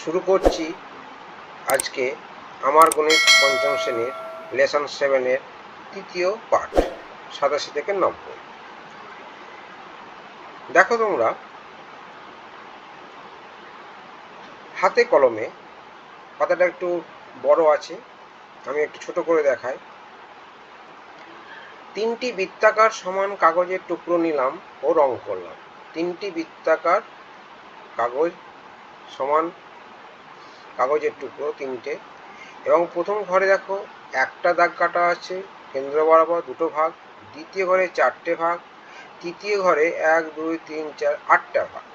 শুরু করছি আজকে আমার গণিত পঞ্চম শ্রেণীর লেসন 7-এর তৃতীয় পাঠ 87 থেকে 90। দেখো তোমরা হাতে কলমে, পাতাটা একটু বড় আছে, আমি একটু ছোট করে দেখাই। 3টি বৃত্তাকার সমান কাগজের টুকরো নিলাম ও রং করলাম। 3টি বৃত্তাকার কাগজ সমান কাগজের টুকরো 3টে, এবং প্রথম ঘরে দেখো একটা দাগ কাটা আছে কেন্দ্র বরাবর 2টো ভাগ, দ্বিতীয় ঘরে 4টে ভাগ, তৃতীয় ঘরে 1 2 3 4 8টা ভাগ।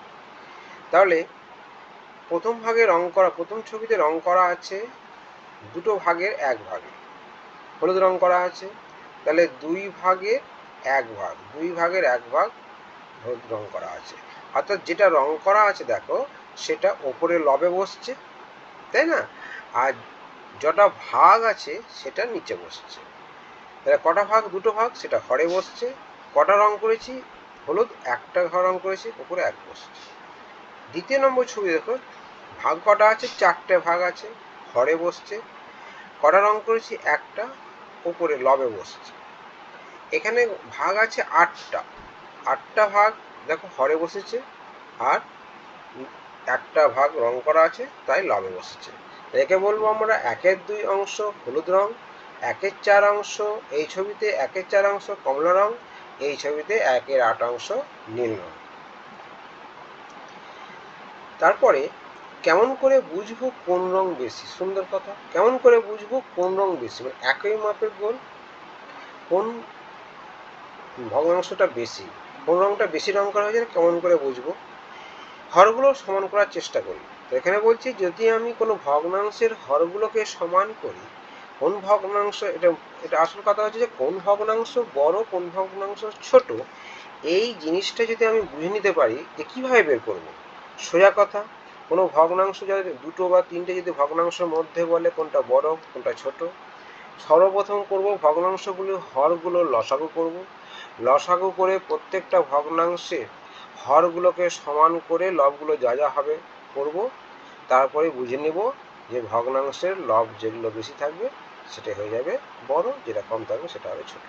তাহলে প্রথম ভাগে রং করা, প্রথম ছবিতে রং করা আছে 2টো ভাগের 1 ভাগে, হলুদ রং করা আছে। তাহলে 2 ভাগের 1 ভাগ, 2 ভাগের 1 ভাগ হলুদ রং করা আছে। অর্থাৎ যেটা রং করা আছে দেখো সেটা ওপরে লবে বসছে, তাই না? আর যটা ভাগ আছে সেটা নিচে বসছে। তাহলে কটা ভাগ? 2টো ভাগ, সেটা হরে বসছে। কটা রং করেছি? হলুদ একটা ঘর রং করেছি, উপরে 1 বসছে। দ্বিতীয় নম্বর ছবি দেখো, ভাগ কটা আছে? 4টে ভাগ আছে, হরে বসছে। কটা রং করেছি? একটা, উপরে লবে বসছে। এখানে ভাগ আছে 8টা ভাগ দেখো হরে বসেছে, আর একটা ভাগ রং করা আছে তাই লবে বসেছে। একে বলবো আমরা 1-এর 2 অংশ হলুদ রং, 1-এর 4 অংশ, এই ছবিতে 1-এর 4 অংশ কমলা রং, এই ছবিতে 1-এর 8 অংশ নীল রং। তারপরে কেমন করে বুঝবো কোন রং বেশি? সুন্দর কথা, কেমন করে বুঝবো কোন রং বেশি? মানে একই মাপের গোল কোন ভগ্নাংশটা বেশি, কোন রংটা বেশি রং করা হয়েছে কেমন করে বুঝবো? হরগুলো সমান করার চেষ্টা করি। তো এখানে বলছি যদি আমি কোনো ভগ্নাংশের হরগুলোকে সমান করি, কোন ভগ্নাংশ, এটা আসল কথা হচ্ছে যে কোন ভগ্নাংশ বড় কোন ভগ্নাংশ ছোট, এই জিনিসটা যদি আমি বুঝে নিতে পারি যে কীভাবে বের করব। সোজা কথা, কোনো ভগ্নাংশ যদি 2টো বা 3টে যদি ভগ্নাংশের মধ্যে বলে কোনটা বড় কোনটা ছোট, সর্বপ্রথম করব ভগ্নাংশগুলির হরগুলো লসাগু করব। লসাগু করে প্রত্যেকটা ভগ্নাংশের হরগুলোকে সমান করে লবগুলো যা যা হবে করব। তারপরে বুঝে নেব যে ভগ্নাংশের লব যেগুলো বেশি থাকবে সেটা হয়ে যাবে বড়, যেটা কম থাকবে সেটা হবে ছোট।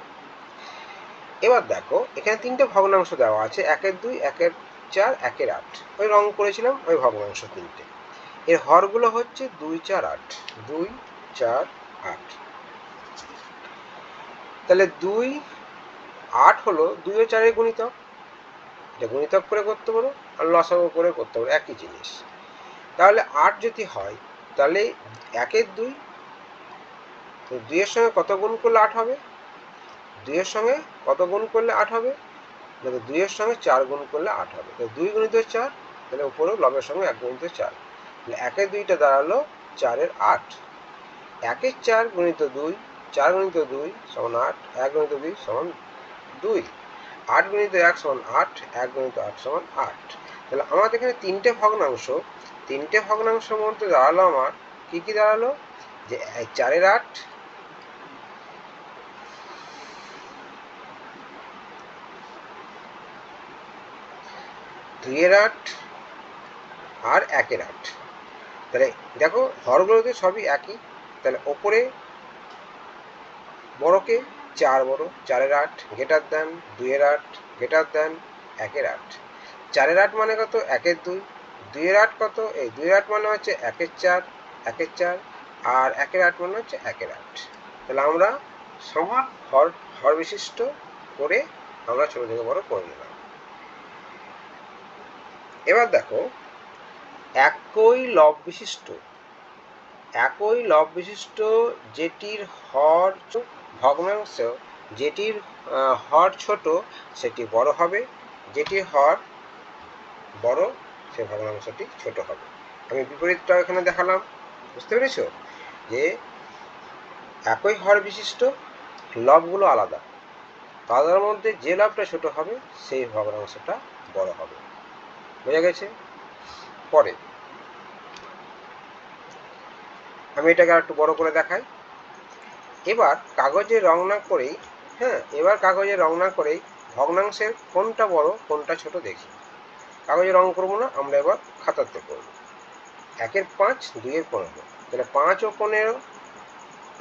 এবার দেখো এখানে 3টে ভগ্নাংশ দেওয়া আছে, 1-এর 2, 1-এর 4, 1-এর 8। ওই রং করেছিলাম ওই ভগ্নাংশ 3টে। এর হরগুলো হচ্ছে 2 4 8, 2 4 8। তাহলে 2 8 হলো 2 ও 4-এর গুণিতক, এটা গুণিতক করে করতে পারো আর লসাগু করে করতে পারো, একই জিনিস। তাহলে 8 যদি হয় তাহলে 1-এর 2, তো 2-এর সঙ্গে কত গুণ করলে 8 হবে? 2-এর সঙ্গে কত গুণ করলে 8 হবে? দেখো 2-এর সঙ্গে 4 গুণ করলে 8 হবে। তো 2 গুণিত 4, তাহলে উপরেও লবের সঙ্গে 1 গুণিত 4, তাহলে 1-এর 2টা দাঁড়ালো 4-এর 8। 1-এর 4 গুণিত 2, 4 গুণিত 2 সমান 8, 1 গুণিত 2 সমান 2, 8 গুণিত 1 সমান 8, 1 গুণিত 8 সমান 8। তাহলে আমাদের এখানে 3টে ভগ্নাংশ, 3টে ভগ্নাংশের মধ্যে দাঁড়ালো আমার কি কি দাঁড়ালো? যে 4-এর 8, 2-এর 8 আর 1-এর 8। তাহলে দেখো হরগুলোতে সবই একই, তাহলে ওপরে বড়কে 4 বড়, 4-এর 8 গ্রেটার দেন 2-এর 8 গ্রেটার দেন 1-এর 8। 4-এর 8 মানে কত? 1-এর 2। 2-এর 8 কত? এই 2-এর 8 মানে হচ্ছে 1-এর 4, 1-এর 4, আর 1-এর 8 মানে হচ্ছে 1-এর 8। তাহলে আমরা সমান হর বিশিষ্ট করে আমরা ছোট থেকে বড় করে নিলাম। এবার দেখো একই লব বিশিষ্ট যেটির হর ভগ্নাংশ, যেটির হর ছোট সেটি বড় হবে, যেটির হর বড় সে ভগ্নাংশটি ছোট হবে। আমি বিপরীতটা এখানে দেখালাম, বুঝতে পেরেছ? যে একই হর বিশিষ্ট লবগুলো আলাদা, তাদের মধ্যে যে লবটা ছোট হবে সেই ভগ্নাংশটা বড় হবে। বোঝা গেছে? পরে আমি এটাকে আর একটু বড় করে দেখাই। এবার কাগজে রং না করেই, ভগ্নাংশের কোনটা বড় কোনটা ছোট দেখি। কাগজে রং করবো না, আমরা এবার খাতাতে করব। 1-এর 5, 2-এর 15, তাহলে 5 ও 15,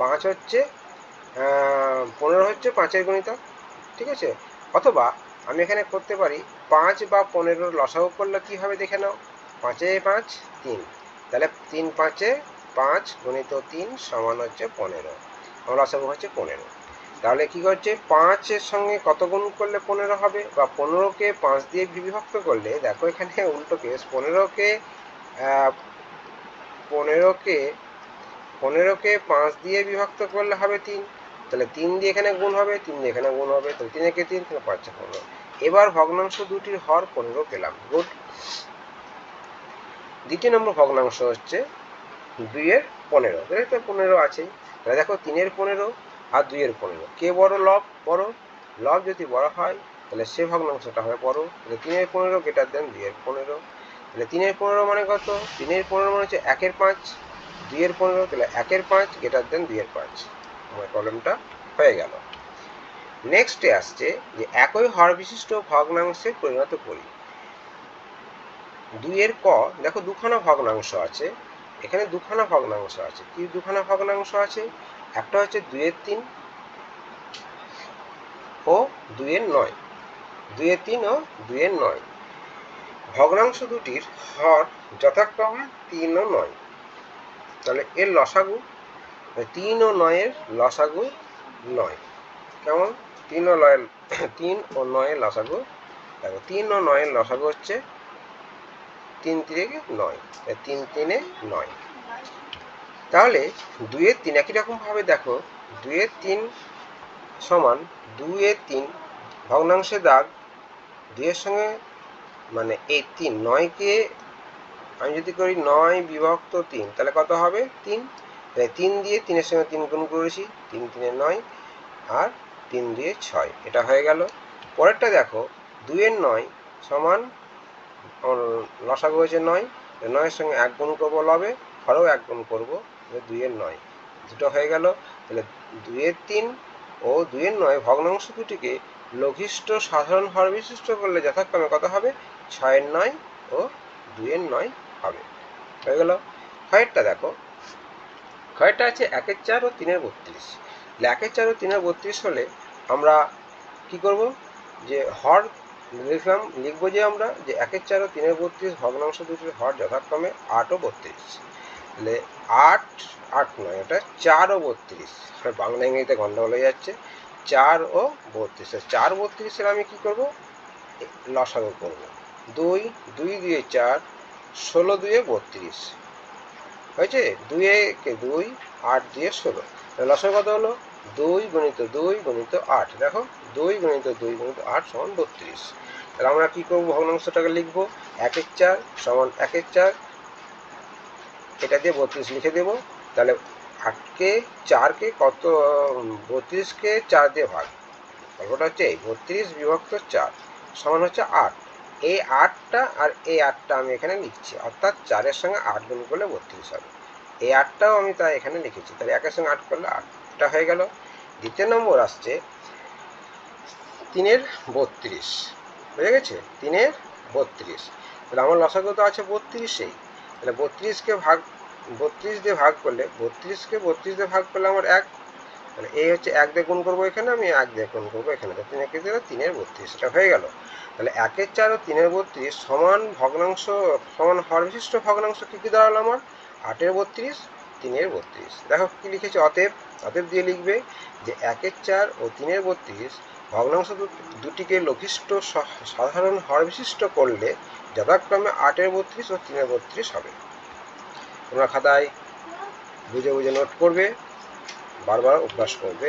5 হচ্ছে 15 হচ্ছে 5-এর গুণিতক, ঠিক আছে। অথবা আমি এখানে করতে পারি 5 বা 15 লসাগু করলে কি হবে দেখে নাও। 5-এ 5, 3, তাহলে 3 5-এ 5 গুণিত 3 সমান হচ্ছে 15, আমার লসাগু হচ্ছে 15। তাহলে কি করছে, 5-এর সঙ্গে কত গুণ করলে 15 হবে, বা 15কে 5 দিয়ে বিভক্ত করলে, দেখো এখানে উল্টো কেস, 15কে 5 দিয়ে বিভক্ত করলে হবে 3, তাহলে 3 দিয়ে এখানে গুণ হবে, 3 দিয়ে এখানে গুণ হবে, তাহলে 3 একে 3, তাহলে 5 15। এবার ভগ্নাংশ দুটির হর 15 পেলাম, গুড। দ্বিতীয় নম্বর ভগ্নাংশ হচ্ছে 2-এর 15, তাহলে তো 15 আছেই। তাহলে দেখো 3-এর 15 আর 2-এর 15, কে বড়? লব বড়। লব যদি বড় হয় তাহলে সে ভগ্নাংশটা হবে বড়, তাহলে 3-এর 15 গ্রেটার দেন 2-এর 15। তাহলে 3-এর 15 মানে কত? 3-এর 15 মানে হচ্ছে 1-এর 5, 2-এর 15, তাহলে 1-এর 5 গ্রেটার দেন 2-এর 5। আমার প্রবলেমটা হয়ে গেল। নেক্সটে আসছে যে একই হর বিশিষ্ট ভগ্নাংশে পরিণত করি। 2-এর ক, দেখো দুখানা ভগ্নাংশ আছে, এখানে দুখানা ভগ্নাংশ আছে। কি দুখানা ভগ্নাংশ আছে? একটা হচ্ছে 2-এর 3 ও 2-এর 9, 2-এর 3 ও 2-এর 9। ভগ্নাংশ দুটির হর যথাক্রমে 3 ও 9, তাহলে এর লসাগু 3 ও 9-এর লসাগু 9। কেমন? 3 ও 9-এর লসাগু, দেখো 3 ও 9-এর লসাগু হচ্ছে 3 3 9, 3 3 9। তাহলে 2-এর 3 একই রকম ভাবে দেখো, 2-এর 3 সমান 2-এর 3 ভগ্নাংশে দাগ, 2-এর সঙ্গে মানে এই 3 9-কে আমি যদি করি 9 বিভক্ত 3, তাহলে কত হবে? 3, তাহলে 3 দিয়ে 3-এর সঙ্গে 3 গুণ করেছি, 3 3 9 আর 3 2 6, এটা হয়ে গেল। পরেরটা দেখো, 2-এর 9 সমান, লসাগু হয়েছে 9, 9-এর সঙ্গে 1 গুণ করবো লবে, হরেও 1 গুণ করবো, 2-এর 9, দুটো হয়ে গেল। তাহলে 2-এর 3 ও 2-এর 9 ভগ্নাংশ দুটিকে লঘিষ্ঠ সাধারণ হর বিশিষ্ট করলে যথাক্রমে কত হবে? 6-এর 9 ও 2-এর 9 হবে। হয়ে গেল। ক্ষয়েরটা দেখো, ক্ষয়েরটা আছে 1-এর 4 ও 3-এর 32। 1-এর 4 ও 3-এর 32 হলে আমরা কি করব, যে হর লিখবো যে আমরা যে 1-এর 4 ও 3-এর 32 ভগ্নাংশ দুটির হর যথাক্রমে 8 ও 32। তাহলে 8 8 নয়, এটা 4 ও 32, বাংলা ইংরেজিতে গন্ডগোল হয়ে যাচ্ছে। 4 ও 32, 4 32-এর আমি কি করব, লসাগু করব। 2 2 2 4, 16 2 32 হয়েছে। 2 কে 2, 8 2 16, লসাগু কত হলো? 2 গুণিত 2 গুণিত 8, দেখো 2 গুণিত 2 গুণিত 8 সমান 32। তাহলে আমরা কি করবো, ভগ্নাংশটাকে লিখবো 1-এর 4 সমান 1-এর 4, এটা দিয়ে 32 লিখে দেবো। তাহলে 8-কে 4-কে কত, 32-কে 4 দিয়ে ভাগ, গল্পটা হচ্ছে এই 32 বিভক্ত 4 সমান হচ্ছে 8। এই 8টা আর এই 8টা আমি এখানে লিখছি, অর্থাৎ 4-এর সঙ্গে 8 গুণ করলে 32 হবে। এই 8টাও আমি তাই এখানে লিখেছি, তাহলে 1-এর সঙ্গে 8 করলে 8, এটা হয়ে গেল। দ্বিতীয় নম্বর আসছে 3-এর 32, হয়ে গেছে 3-এর 32, তাহলে আমার লসাগু তো আছে 32-এই, তাহলে 32-কে ভাগ 32 দিয়ে ভাগ করলে, 32-কে 32 দিয়ে ভাগ করলে আমার 1, মানে এই হচ্ছে 1 দিয়ে গুণ করবো এখানে, আমি 1 দিয়ে গুণ করবো এখানে, 3-একে দিলে 3-এর 32, এটা হয়ে গেল। তাহলে 1-এর 4 ও 3-এর 32 সমান ভগ্নাংশ, সমান হর বিশিষ্ট ভগ্নাংশ কি কি দাঁড়ালো আমার? 8-এর 32, 3-এর 32। দেখো কি লিখেছে, অতএব, অতএব দিয়ে লিখবে যে 1-এর 4 ও 3-এর 32 ভগ্নাংশ দুটিকে লঘিষ্ঠ সাধারণ হর বিশিষ্ট করলে যথাক্রমে 8-এর 32 ও 3-এর 32 হবে। তোমরা খাতায় বুঝে বুঝে নোট করবে, বারবার অভ্যাস করবে,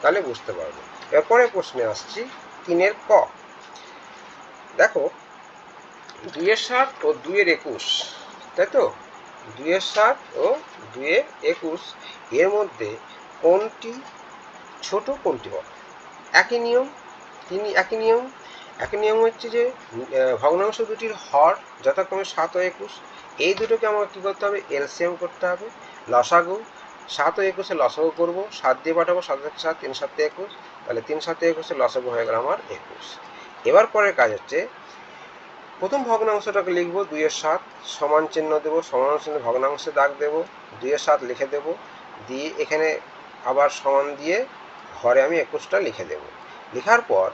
তাহলে বুঝতে পারবে। এরপরে প্রশ্নে আসছি 3-এর ক। দেখো 2-এর 7 ও 2-এর 21, তাই তো, 2-এর 7 ও 2-এর 21 এর মধ্যে কোনটি ছোট কোনটি বড়? একই নিয়ম, একই নিয়ম হচ্ছে যে ভগ্নাংশ দুটির হর যথাক্রমে 7 ও 21, এই দুটোকে আমাকে কী করতে হবে, এলসিএম করতে হবে। লসাগু 7 ও 21-এ লসাগু করবো, 7 দিয়ে পাঠাবো, 7 7 3 7 21, তাহলে 3 7 21-এর লসাগু হয়ে গেল আমার 21। এবার পরের কাজ হচ্ছে প্রথম ভগ্নাংশটাকে লিখবো 2/7, সমান চিহ্ন দেবো, সমান চিহ্ন ভগ্নাংশে দাগ দেবো, 2/7 লিখে দেবো, দিয়ে এখানে আবার সমান দিয়ে ঘরে আমি 21টা লিখে দেবো। লেখার পর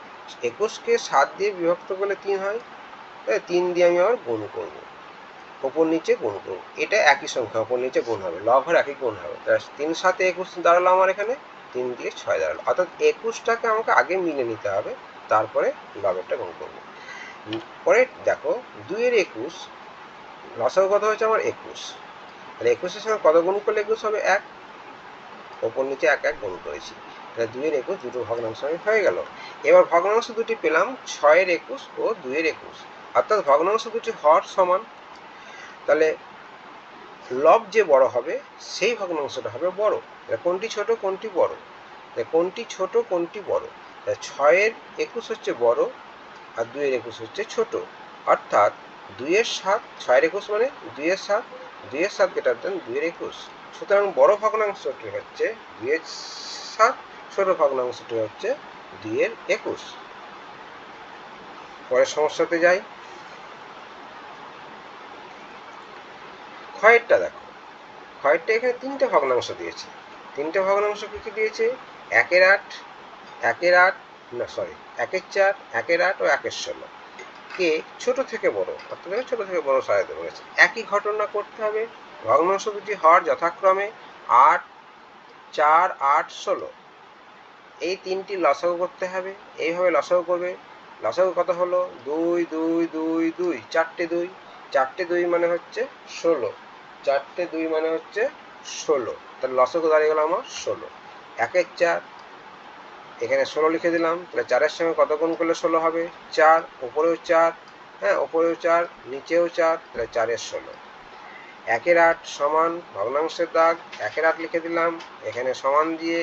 21কে 7 দিয়ে বিভক্ত করলে 3 হয়, 3 দিয়ে আমি আবার গুণ করবো, ওপর নিচে গুণ করবো। এটা একই সংখ্যা, ওপর নিচে গুণ হবে, লব আর একই গুণ হবে। 3 7 21 দাঁড়ালো আমার এখানে, 3 দিয়ে 6 দাঁড়ালো। অর্থাৎ 21টাকে আমাকে আগে মিলে নিতে হবে, তারপরে লবেরটা গুণ করবো। পরে দেখো 2 এর 21 লসাগু কত হয়েছে আমার 21, তাহলে 21-এর সঙ্গে কত গুণ করলে 21 হবে? 1, ওপর নিচে 1 1 গুণ করেছি, তাহলে 2 এর 21 দুটো ভগ্নাংশ আমি হয়ে গেল। এবার ভগ্নাংশ দুটি পেলাম 6 এর 21 ও 2 এর 21, অর্থাৎ ভগ্নাংশ দুটি হর সমান। তাহলে লব যে বড় হবে সেই ভগ্নাংশটা হবে বড়। কোনটি ছোট কোনটি বড়? কোনটি ছোট কোনটি বড়? 6 এর 21 হচ্ছে বড় আর 2 এর 21 হচ্ছে ছোট, অর্থাৎ 2 এর 7, 6 এর 21 মানে 2 এর 7, 2 এর 7 গ্রেটার দেন 2 এর 21। সুতরাং বড় ভগ্নাংশটি হচ্ছে 2 এর 7, ছোট ভগ্নাংশটি হচ্ছে 2 এর 21। পরের সমস্যাতে যাই। ক্ষয়েরটা দেখো, ক্ষয়েরটা এখানে 3টে ভগ্নাংশ দিয়েছে। 3টে ভগ্নাংশ কি কি দিয়েছে? 1 এর 8, 1 এর 8 না সরি 1 এর 4, 1 এর 8 ও 1 এর 16 কে ছোট থেকে বড়, অর্থাৎ ছোট থেকে বড় সাজাতে বলেছে। একই ঘটনা করতে হবে, ভগ্নাংশ দুটি হর যথাক্রমে 8, 4, 8, 16, এই তিনটি লসাগু করতে হবে। এইভাবে লসাগু করবে। লসাগু কত হলো? 2 2 2 2, 4টে 2, 4টে 2 মানে হচ্ছে 16, 4টে 2 মানে হচ্ছে 16, তাহলে লসাগু দাঁড়িয়ে গেল আমার 16। 1 এর 4, এখানে 16 লিখে দিলাম, তাহলে 4-এর সঙ্গে কত গুণ করলে 16 হবে? 4, ওপরেও 4, হ্যাঁ ওপরেও 4, নিচেও 4, তাহলে 4 এর 16। 1 এর 8 সমান ভগ্নাংশের দাগ, 1 এর 8 লিখে দিলাম, এখানে সমান দিয়ে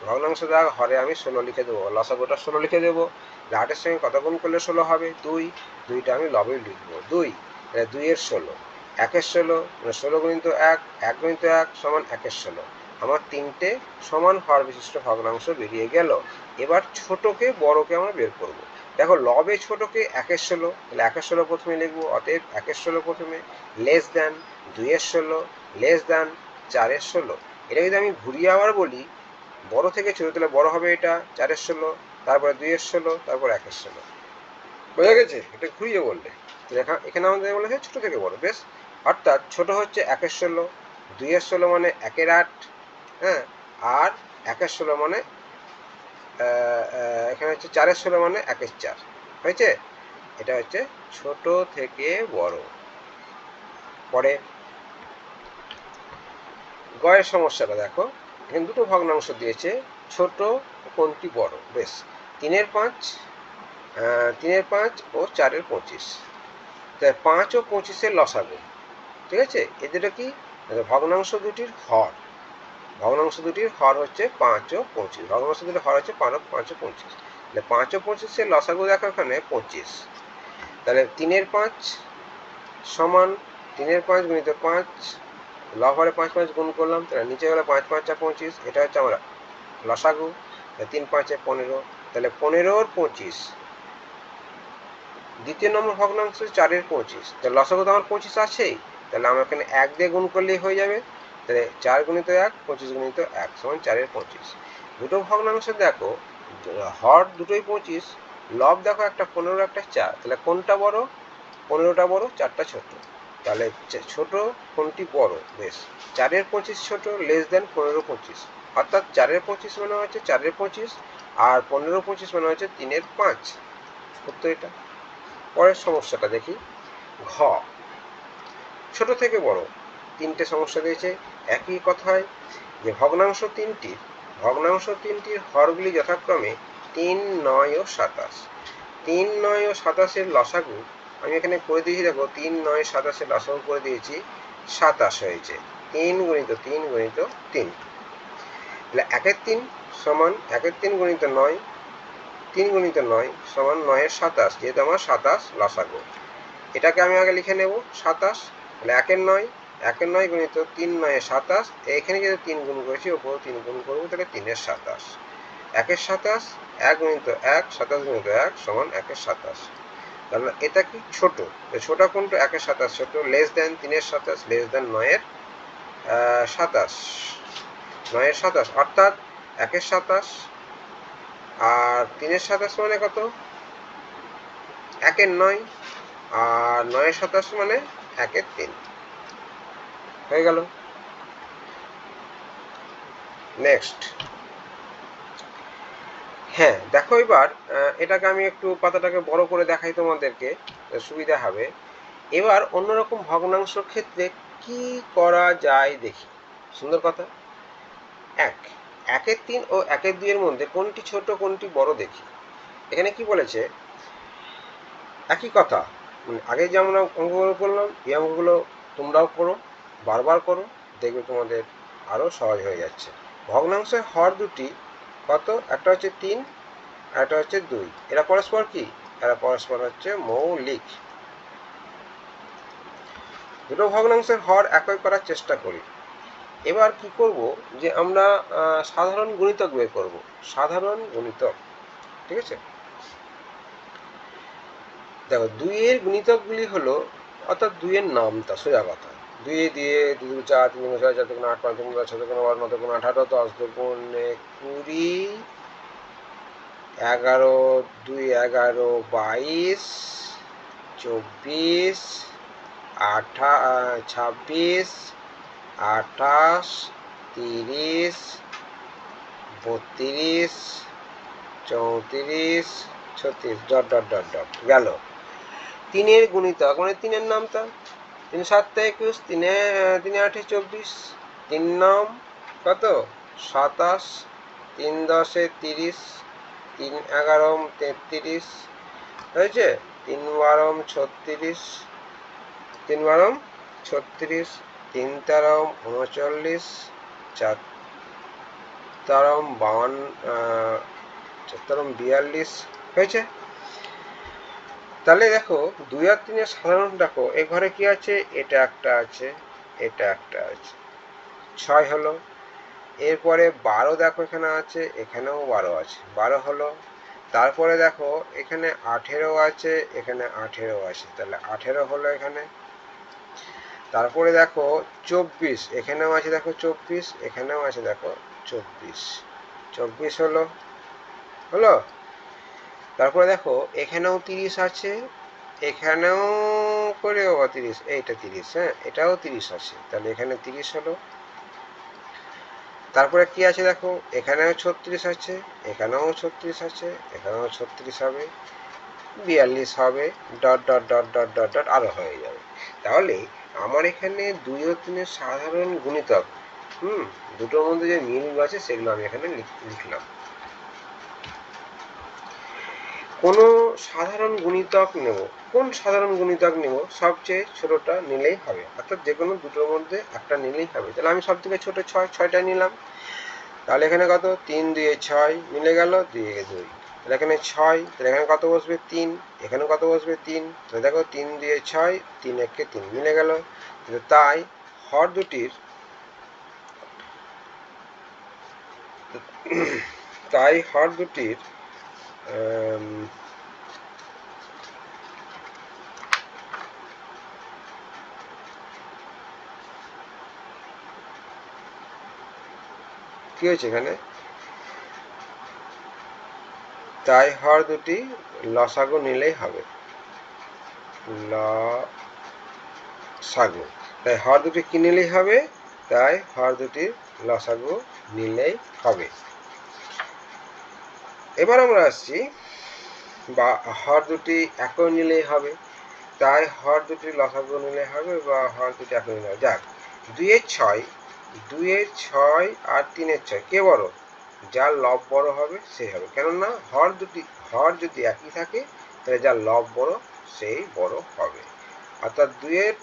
ভগ্নাংশ দাগ, হরে আমি 16 লিখে দেবো, লসাগুটা 16 লিখে দেবো। 8-এর সঙ্গে কত গুণ করলে 16 হবে? 2, 2টা আমি লবে লিখবো, 2, তাহলে 2 এর 16, 1 এর 16 মানে 16 গুণিত 1, 1 গুণিত 1 সমান 1 এর 16। আমার 3টে সমান হর বিশিষ্ট ভগ্নাংশ বেরিয়ে গেল। এবার ছোটকে বড়কে আমরা বের করব। দেখো লবে ছোটকে 1 এর 16, তাহলে 1 এর 16 প্রথমে লিখবো, অতএব 1 এর 16 প্রথমে, লেস দেন 2 এর 16, লেস দেন 4 এর 16। এটা যদি আমি ঘুরিয়ে আবার বলি, বড় থেকে ছোট, তাহলে বড় হবে এটা 4 এর 16, তারপরে 2 এর 16, তারপর 1 এর 16। বোঝা গেছে? এটা ঘুরিয়ে বললে এখানে আমাদের বলেছে ছোট থেকে বড়, বেশ। অর্থাৎ ছোট হচ্ছে 1 এর 16, 2 এর 16 মানে 1 এর 8, হ্যাঁ, আর 1 এর 16 মানে এখানে হচ্ছে 4 এর 16 মানে 1 এর 4 হয়েছে। এটা হচ্ছে ছোট থেকে বড়। পরে গয়ের সমস্যাটা দেখো, এখানে দুটো ভগ্নাংশ দিয়েছে, ছোট কোনটি বড়? বেশ, 3 এর 5, 3 এর 5 ও 4 এর 25, তাই 5 ও 25-এর লসাগু, ঠিক আছে? এদের কি? ভগ্নাংশ দুটির হর, ভগ্নাংশ দুটির হর হচ্ছে 5 ও 25, ভগ্নাংশ দুটির হর হচ্ছে 5 ও 25, তাহলে 5 ও 25-এর লসাগু দেখো এখানে 25, তাহলে 3 এর 5 সমান 3 এর 5 গুণিত 5, লব হরে 5 5 গুণ করলাম, তাহলে নিচে গেলে 5 5 25, এটা হচ্ছে আমরা লসাগু। 3 5 15, তাহলে 15 আর 25, দ্বিতীয় নম্বর ভগ্নাংশ 4 এর 25, তাহলে লসাগু তো আমার 25 আছেই, তাহলে আমরা এখানে 1 দিয়ে গুণ করলেই হয়ে যাবে, তাহলে 4 গুণিত 1 25 গুণিত 1 সমান 4 এর 25। দুটো ভগ্নাংশ দেখো, হর দুটোই 25, লব দেখো একটা 15 একটা 4, তাহলে কোনটা বড়? 15টা বড়, 4টা ছোট, তাহলে ছোট কোনটি বড়? বেশ, 4 এর 25 ছোট, লেস দেন 15 25, অর্থাৎ 4 এর 25 মানে হচ্ছে 4 এর 25, আর 15 25 মানে হচ্ছে 3 এর 5, উত্তর এটা। পরের সমস্যাটা দেখি, ঘ, ছোট থেকে বড় 3টে সমস্যা দিয়েছে। একই কথায় যে ভগ্নাংশ তিনটির হরগুলি যথাক্রমে 3, 9 ও 27, 3, 9 ও 27-এর লসাগু আমি এখানে করে দিয়েছি, দেখো 3, 9, 27-এর লসাগু করে দিয়েছি 27 হয়েছে, 3 গুণিত 3 গুণিত 3, তাহলে 1 এর 3 সমান 1 এর 3 গুণিত 9, 3 গুণিত 9 সমান 9 এর 27, যেহেতু আমার 27 লসাগু, এটাকে আমি আগে লিখে নেব 27, তাহলে 1 এর 9, 1 এর 9 গুণিত 3, 9 এর 27, এখানে যেহেতু 3 গুণ করেছি ওপরেও 3 গুণ করবো, তাহলে 3 এর 27, 1 এর 27, 1 গুণিত 1, 27 গুণিত 1 সমান 1 এর 27, তাহলে এটা কি ছোট, ছোট কোনটা? 1-এর 27 ছোট, লেস দেন 3-এর 27, লেস দেন 9-এর 27, 9-এর 27 অর্থাৎ 1-এর 27 আর 3-এর 27 মানে কত? 1-এর 9 আর 9-এর 27 মানে 1-এর 3 হয়ে গেল। নেক্সট, হ্যাঁ দেখো এবার এটাকে আমি একটু পাতাটাকে বড় করে দেখাই তোমাদেরকে, সুবিধা হবে। এবার অন্যরকম ভগ্নাংশ ক্ষেত্রে কি করা যায় দেখি। সুন্দর কথা। 1-এর 3 ও 1-এর 2 এর মধ্যে কোনটি ছোট কোনটি বড় দেখি। এখানে কি বলেছে? একই কথা, আগে যে আমরা অঙ্কগুলো করলাম এই অঙ্কগুলো তোমরাও করো, বারবার করো, দেখবে তোমাদের আরও সহজ হয়ে যাচ্ছে। ভগ্নাংশের হর দুটি কত? একটা হচ্ছে 3, একটা হচ্ছে 2। এরা পরস্পর কি? এরা পরস্পর হচ্ছে মৌলিক। দুটো ভগ্নাংশের হর একই করার চেষ্টা করি। এবার কি করব যে আমরা সাধারণ গুণিতক বের করব। সাধারণ গুণিতক, ঠিক আছে? দেখো 2-এর গুণিতকগুলি হলো, অর্থাৎ 2-এর নামতা, সোজা কথা। 2 দিয়ে 2 2 4, 3 4 4 4 8 5 2 6 12 9 2 18 10 2 20 11 2 11 22 24 26 28 30 32 34 36 ডট ডট ডট ডট গেল। 3-এর গুণিতক মানে 3-এর নামতা। 3 7 21, 3 8 24, 3 নাম কত? 27, 3 10 30, 3 11 33 হয়েছে, 3 12 36, 3 12 36, 3 13 39, 4 13 52, 4 42 হয়েছে। তাহলে দেখো 2 আর 3-এর সাধারণ দেখো, এ ঘরে কি আছে? এটা একটা আছে, এটা একটা আছে, 6 হলো। এরপরে 12 দেখো এখানে আছে, এখানেও 12 আছে, 12 হলো। তারপরে দেখো এখানে 18 আছে, এখানে 18 আছে, তাহলে 18 হলো এখানে। তারপরে দেখো 24 এখানেও আছে, দেখো 24, এখানেও আছে, দেখো 24, 24 হলো, হলো। তারপরে দেখো এখানেও 30 আছে, এখানেও করে 30, এইটা 30, হ্যাঁ এটাও 30 আছে, তাহলে এখানে 30 হলো। তারপরে কি আছে দেখো, এখানেও 36 আছে, এখানেও 36 আছে, এখানেও 36 হবে, 42 হবে, dot dot dot dot dot dot আরো হয়ে যাবে। তাহলে আমার এখানে 2 ও 3-এর সাধারণ গুণিতক, দুটোর মধ্যে যে মিল আছে সেগুলো আমি এখানে লিখলাম। কোনো সাধারণ গুণিতক নেব, কোন সাধারণ গুণিতক নেব? সবচেয়ে ছোটটা নিলেই হবে, অর্থাৎ যে কোনো দুটোর মধ্যে একটা নিলেই হবে। তাহলে আমি সব থেকে ছোট 6টা নিলাম। তাহলে এখানে কত? 3 2 6 মিলে গেল, 2 2, তাহলে এখানে 6, তাহলে এখানে কত বসবে? 3, এখানে কত বসবে? 3, তাহলে দেখো 3 2 6, 3 1 3 মিলে গেল। তাই হর দুটির তাই হর দুটির কি হয়েছে এখানে? তাই হর দুটি লসাগু নিলেই হবে, লসাগু। তাই হর দুটি কি নিলেই হবে? তাই হর দুটির লসাগু নিলেই হবে। এবার আমরা আসছি, বা হর দুটি একই নিলেই হবে, তাই হর দুটি লসাগু নিলে হবে, বা হর দুটি একই নিলে হবে। যাক, 2 এর 6, 2 এর 6 আর 3 এর 6 কে বড়? যার লব বড় হবে সেই হবে, কেননা হর যদি একই থাকে তাহলে যার লব বড় সেই বড় হবে। অর্থাৎ 2 এর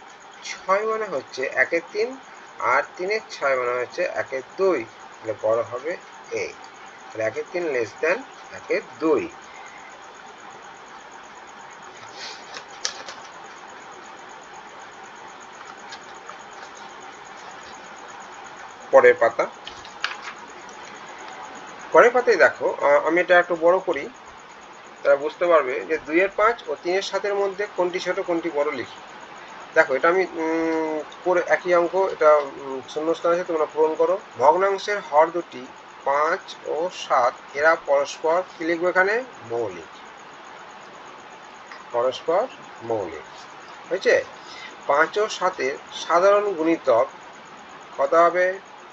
6 মানে হচ্ছে 1 এর 3, আর 3 এর 6 মানে হচ্ছে 1 এর 2, তাহলে বড় হবে এ। তাহলে 1 এর 3 লেস দেন 1 এর 2। পরের পাতায় দেখো, আমি এটা একটু বড় করি, তারা বুঝতে পারবে যে 2-এর 5 ও 3-এর 7-এর মধ্যে কোনটি ছোট কোনটি বড় লিখি। দেখো এটা আমি করে একই অঙ্ক, এটা শূন্যস্থান আছে, তোমরা পূরণ করো। ভগ্নাংশের হর দুটি 5 ও 7 এরা পরস্পর কি লিখবো এখানে? মৌলিক। পরস্পর মৌলিক হয়েছে। 5 ও 7-এর সাধারণ গুণিতক কত হবে?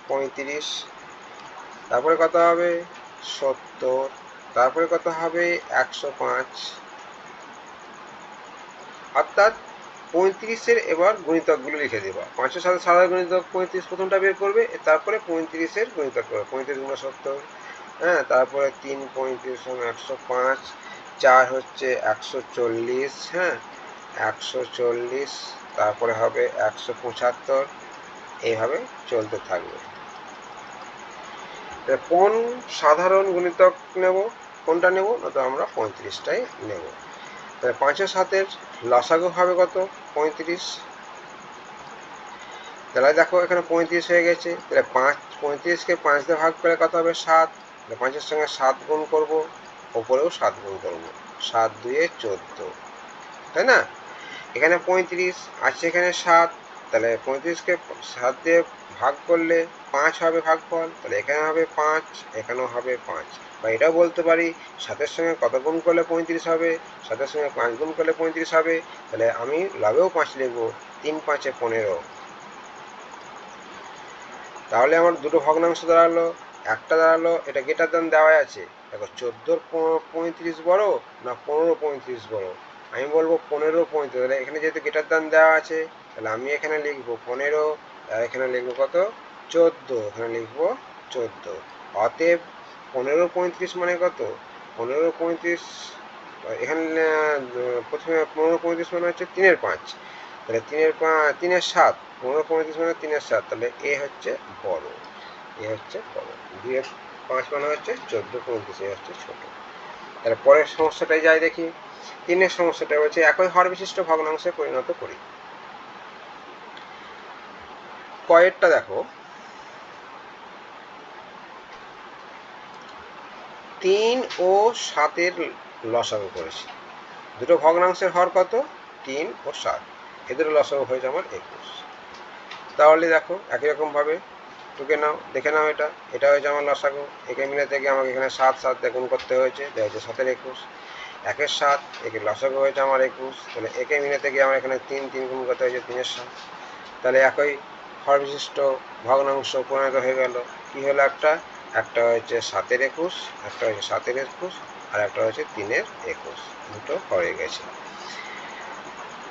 35। তারপরে কত হবে? 70। তারপরে কত হবে? 105। অর্থাৎ 35-এর এবার গুণিতকগুলো লিখে দেবা। 5 ও 7-এর সাধারণ গুণিতক 35 প্রথমটা বের করবে, তারপরে 35-এর গুণিতক করবে। 35 গুণ 70, হ্যাঁ, তারপরে 3 35 105, 4 হচ্ছে 140, হ্যাঁ 140, তারপরে হবে 175, এইভাবে চলতে থাকবে। কোন সাধারণ গুণিতক নেব? কোনটা নেব? না তো আমরা 35টাই নেব। তাহলে 5 ও 7-এর লসাগু হবে কত? 35। তাহলে দেখো এখানে 35 হয়ে গেছে। তাহলে 35কে 5 দিয়ে ভাগ করে কত হবে? 7। 5-এর সঙ্গে 7 গুণ করব, ওপরেও 7 গুণ করব, 7 2 14, তাই না? এখানে 35 আছে, এখানে 7, তাহলে 35কে 7 দিয়ে ভাগ করলে 5 হবে ভাগফল, তাহলে এখানে হবে 5, এখানেও হবে 5। বা এটাও বলতে পারি 7-এর সঙ্গে কত গুণ করলে 35 হবে? 7-এর সঙ্গে 5 গুণ করলে 35 হবে। তাহলে আমি লবেও 5 লিখব, 3 5 15। তাহলে আমার দুটো ভগ্নাংশ দাঁড়ালো। একটা দাঁড়ালো, এটা গেটার দান দেওয়াই আছে। দেখো 14 35 বড় না 15 35 বড়? আমি বলবো 15 35। তাহলে এখানে যেহেতু গেটার দান দেওয়া আছে, তাহলে আমি এখানে লিখবো 15, আর এখানে লিখবো কত? 14। এখানে লিখবো 14। অতএব 15 35 মানে কত? 15 35, এখানে প্রথমে 15 35 মানে হচ্ছে 3-এর 5, তাহলে 3-এর 7, 15 35 মানে 3-এর 7, তাহলে এ হচ্ছে বড়, এ হচ্ছে বড়। 2-এর 5 মানে হচ্ছে 14 35, এ হচ্ছে ছোট। তাহলে পরের সমস্যাটাই যাই দেখি। 3-এর সমস্যাটা হচ্ছে একই হর বিশিষ্ট ভগ্নাংশে পরিণত করি। কয়েরটা দেখো, 3 ও 7-এর লসাগু করেছি। দুটো ভগ্নাংশের হর কত? 3 ও 7, এদের লসাগু হয়েছে আমার 21। তাহলে দেখো একই রকম ভাবে টুকে নাও, দেখে নাও, এটা হয়েছে আমার লসাগু। একে মিলে থেকে আমাকে এখানে 7 7 দিয়ে গুণ করতে হয়েছে, দেওয়া হয়েছে 7-এর 21। 1-এর 7, একে লসাগু হয়েছে আমার 21, তাহলে একে মিলে থেকে আমার এখানে 3 3 গুণ করতে হয়েছে 3-এর 7। তাহলে একই হর বিশিষ্ট ভগ্নাংশ পরিণত হয়ে গেল। কি হলো? একটা হয়েছে 7-এর 21, একটা হয়েছে 7-এর 21, আর একটা হয়েছে 3-এর 21, দুটো হয়ে গেছে।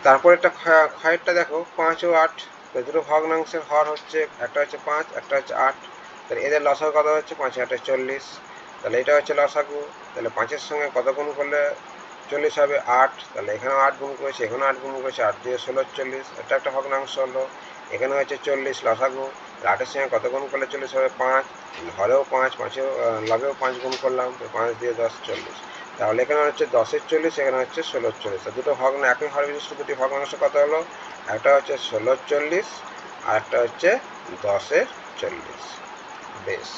তারপর একটা ক্ষয়েরটা দেখো, 5 ও 8, দুটো ভগ্নাংশের হর হচ্ছে, একটা হচ্ছে 5, একটা হচ্ছে 8, তাহলে এদের লসাগু কত হচ্ছে? 5 8 40, তাহলে এটা হচ্ছে লসাগু। তাহলে 5-এর সঙ্গে কত গুণ করলে 40 হবে? 8, তাহলে এখানেও 8 গুণ করেছে, এখানেও 8 গুণ করেছে, 8 দিয়ে 16 40, এটা একটা ভগ্নাংশ হলো। এখানে হচ্ছে 40 লসাগু। 8-এর সঙ্গে কত গুণ করলে 40 হবে? 5, হরেও 5, 5-এও লগেও 5 গুণ করলাম, 5 দিয়ে 10 40, তাহলে এখানে হচ্ছে 10-এর 40, এখানে হচ্ছে 16-এর 40। দুটো একই হর বিশিষ্ট দুটি ভগ্নাংশ কত হলো? একটা হচ্ছে 16-এর 40, আর একটা হচ্ছে 10-এর 40। বেশ।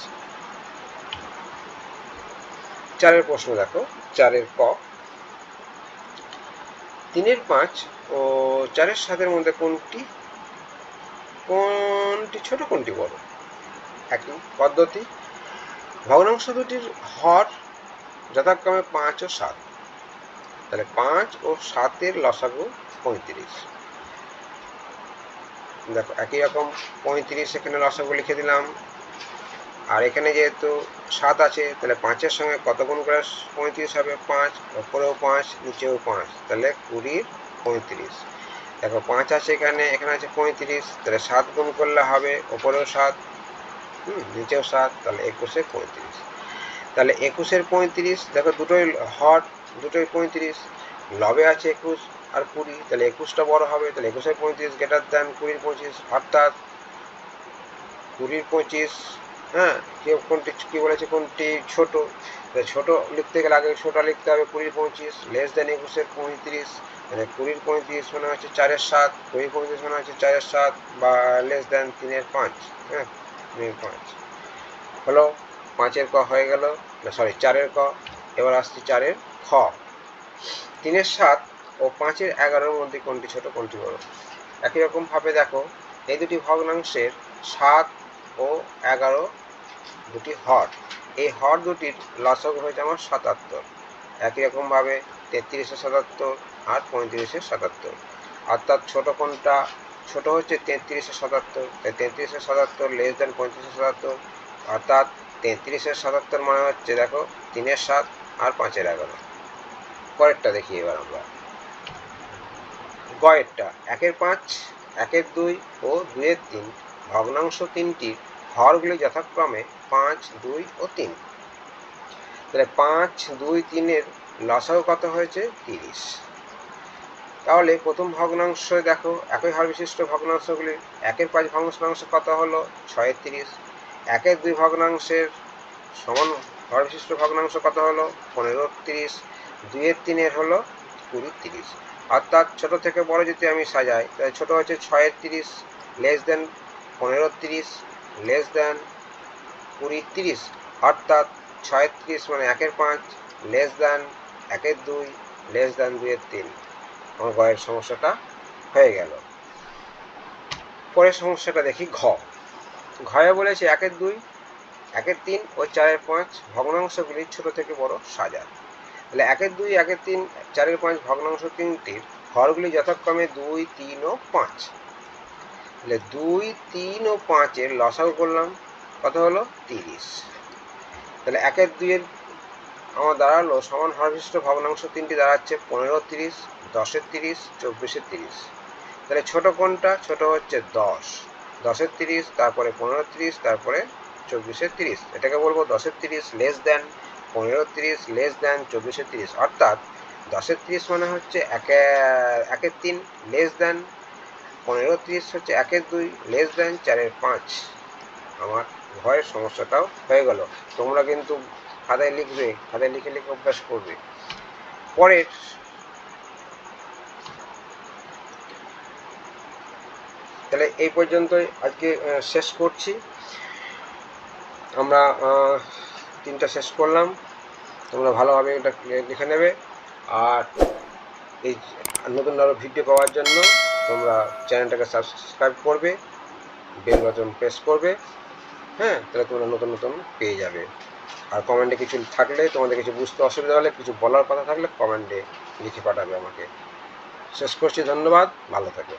4-এর প্রশ্ন দেখো, 4-এর ক, 3-এর 5 ও 4-এর 7-এর মধ্যে কোনটি ছোট কোনটি বড়? একই পদ্ধতি। ভগ্নাংশ দুটির হর যথাক্রমে 5 ও 7, তাহলে 5 ও 7-এর লসাগু 35। দেখো একই রকম 35 এখানে লসাগু লিখে দিলাম, আর এখানে যেহেতু 7 আছে, তাহলে 5-এর সঙ্গে কত গুণ করে 35 হবে? 5, ওপরেও 5 নিচেও 5, তাহলে 20 35। দেখো 5 আছে এখানে, এখানে আছে 35, তাহলে 7 গুণ করলে হবে, ওপরেও 7, নিচেও 7, তাহলে 21-এ 35। তাহলে 21-এর 35, দেখো দুটোই হর, দুটোই 35, লবে আছে 21 আর 20, তাহলে 21টা বড় হবে, তাহলে 21-এর 35 গ্রেটার দ্যান 20-এর 25, অর্থাৎ 20-এর 25, হ্যাঁ, কেউ কোনটি কি বলেছে? কোনটি ছোট? ছোট লিখতে গেলে আগে ছোট লিখতে হবে। 20-এর 25 লেস দেন 21-এর 35, মানে 20-এর 35 মানে হচ্ছে 4-এর 7, 20-এর 35 মানে হচ্ছে 4-এর 7, বা লেস দেন 3-এর 5, হ্যাঁ 3-এর 5 হলো। 5-এর ক হয়ে গেল, না সরি 4-এর ক। এবার আসছি 4-এর খ। 3-এর 7 ও 5-এর 11-র মধ্যে কোনটি ছোট কোনটি বড়? একই রকমভাবে দেখো এই দুটি ভগ্নাংশের 7 ও 11 দুটি হর, এই হর দুটির লসাগু হয়েছে আমার 77। একই রকমভাবে 33-এর 77 আর 35-এর 77, অর্থাৎ ছোট কোনটা? ছোট হচ্ছে 33-এর 77, তাই 33-এর 77 লেস দেন 35-এর 77, অর্থাৎ 33-এর 77 মানে হচ্ছে দেখো 3-এর 7 আর 5-এর 11। পরেরটা দেখি এবার আমরা গয়েরটা। 1-এর 5, 1-এর 2 ও 2-এর 3 ভগ্নাংশ তিনটির হরগুলি যথাক্রমে 5, 2 ও 3। তাহলে 5, 2, 3-এর লসাগু কত হয়েছে? 30। তাহলে প্রথম ভগ্নাংশ দেখো একই হর বিশিষ্ট ভগ্নাংশগুলির 1-এর 5 ভগ্নাংশ কত হলো? 6-এর 30। 1-এর 2 ভগ্নাংশের সমান হর বিশিষ্ট ভগ্নাংশ কত হলো? 15-র 30। 2-এর 3-এর হলো 20-র 30। অর্থাৎ ছোট থেকে বড় যদি আমি সাজাই, তাহলে ছোট হচ্ছে 6-এর 30 লেস দেন 15-র 30 লেস দেন 20-র 30, অর্থাৎ 6-এর 30 মানে 1-এর 5 লেস দেন 1-এর 2 লেস দেন 2-এর 3। আমার গয়ের সমস্যাটা হয়ে গেল। পরের সমস্যাটা দেখি ঘ। ঘয়ে বলেছে 1-এর 2, 1-এর 3 ও 4-এর 5 ভগ্নাংশগুলি ছোট থেকে বড় সাজান। তাহলে 1-এর 2, 1-এর 3, 4-এর 5 ভগ্নাংশ তিনটির হরগুলি যথাক্রমে 2, 3 ও 5। তাহলে 2, 3 ও 5-এর লসাগু করলাম, কত হলো? 30। তাহলে 1-এর 2-এর আমার দাঁড়ালো সমান হরবিশিষ্ট ভগ্নাংশ তিনটি দাঁড়াচ্ছে 15-র 30, 10-এর 30, 24-এর 30। তাহলে ছোট কোনটা? ছোট হচ্ছে 10, 10-এর 30, তারপরে 15-র 30, তারপরে 24-এর 30। এটাকে বলবো 10-এর 30 লেস দেন 15-র 30 লেস দেন 24-এর 30, অর্থাৎ 10-এর 30 মানে হচ্ছে 1-এর 3 লেস দেন 15-র 30 হচ্ছে 1-এর 2 লেস দেন 4-এর 5। আমার ভয়ের সমস্যাটাও হয়ে গেল। তোমরা কিন্তু খাতায় লিখবে, খাতায় লিখে লিখে অভ্যাস করবে। পরের তাহলে এই পর্যন্তই আজকে শেষ করছি। আমরা 3টা শেষ করলাম, তোমরা ভালোভাবে এটা লিখে নেবে। আর এই নতুন আরও ভিডিও পাওয়ার জন্য তোমরা চ্যানেলটাকে সাবস্ক্রাইব করবে, বেল বাটন প্রেস করবে, হ্যাঁ, তাহলে তোমরা নতুন নতুন পেয়ে যাবে। আর কমেন্টে কিছু থাকলে, তোমাদের কিছু বুঝতে অসুবিধা হলে, কিছু বলার কথা থাকলে কমেন্টে লিখে পাঠাবে আমাকে। শেষ করছি, ধন্যবাদ, ভালো থাকো।